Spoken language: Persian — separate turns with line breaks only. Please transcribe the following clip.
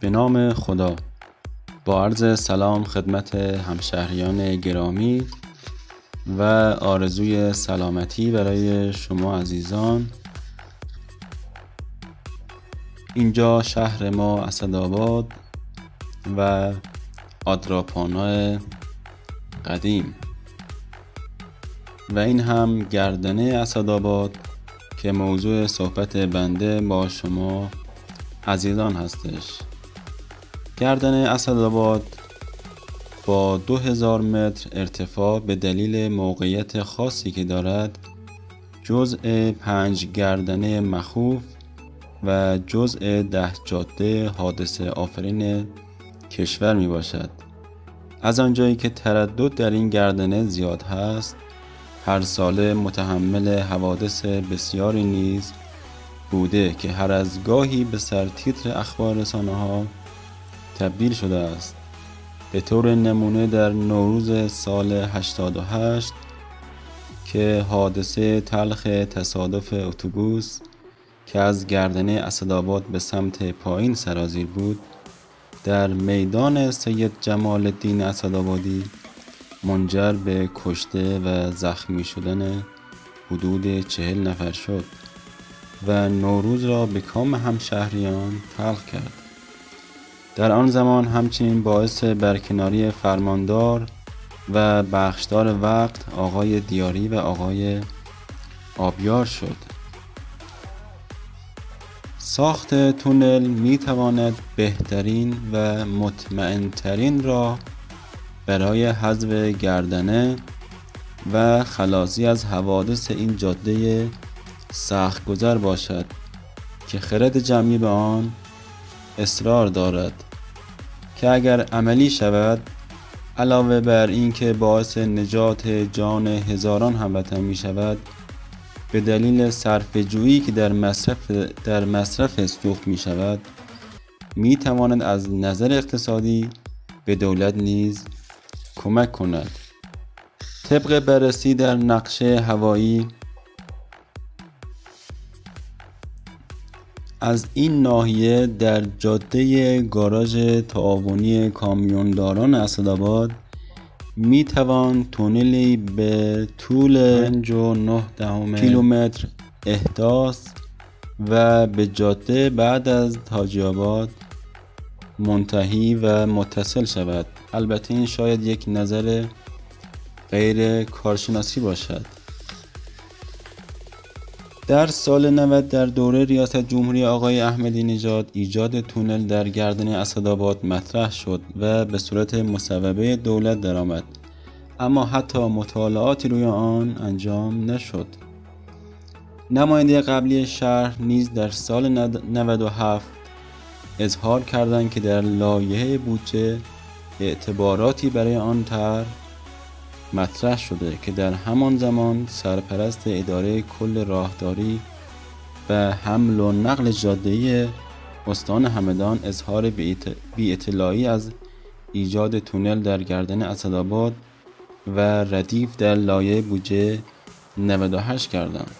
به نام خدا. با عرض سلام خدمت همشهریان گرامی و آرزوی سلامتی برای شما عزیزان. اینجا شهر ما اسدآباد و آدراپانا قدیم و این هم گردنه اسدآباد که موضوع صحبت بنده با شما عزیزان هستش. گردنه اسدآباد با 2000 متر ارتفاع به دلیل موقعیت خاصی که دارد جزء 5 گردنه مخوف و جزء 10 جاده حادثه آفرین کشور می باشد. از آنجایی که تردد در این گردنه زیاد هست، هر ساله متحمل حوادث بسیاری نیز بوده که هر از گاهی به سرتیتر اخبار رسانه‌ها تبدیل شده است. به طور نمونه در نوروز سال 88 که حادثه تلخ تصادف اتوبوس که از گردنه اسدآباد به سمت پایین سرازیر بود در میدان سید جمال الدین اسدآبادی منجر به کشته و زخمی شدن حدود 40 نفر شد و نوروز را به کام همشهریان تلخ کرد. در آن زمان همچنین باعث برکناری فرماندار و بخشدار وقت آقای دیاری و آقای آبیار شد. ساخت تونل می تواند بهترین و مطمئن‌ترین راه برای حذف گردنه و خلاصی از حوادث این جاده سخت‌گذر باشد که خرد جمعی به آن اصرار دارد که اگر عملی شود علاوه بر این که باعث نجات جان هزاران هموطن می شود، به دلیل صرفه جویی که در مصرف سوخت می شود می تواند از نظر اقتصادی به دولت نیز کمک کند. طبق بررسی در نقشه هوایی از این ناحیه در جاده گاراژ تعاونی کامیونداران اسدآباد می توان تونلی به طول 5.9 کیلومتر احداث و به جاده بعد از تاجی آباد منتهی و متصل شود. البته این شاید یک نظر غیر کارشناسی باشد. در سال 90 در دوره ریاست جمهوری آقای احمدی نژاد ایجاد تونل در گردنه اسدآباد مطرح شد و به صورت مصوبه دولت درآمد، اما حتی مطالعاتی روی آن انجام نشد. نماینده قبلی شهر نیز در سال 97 اظهار کردند که در لایحه بودجه اعتباراتی برای آن طرح مطرح شده که در همان زمان سرپرست اداره کل راهداری و حمل و نقل جاده‌ای استان همدان اظهار بی‌اطلاعی از ایجاد تونل در گردنه اسدآباد و ردیف در لایحه بودجه 98 کردند.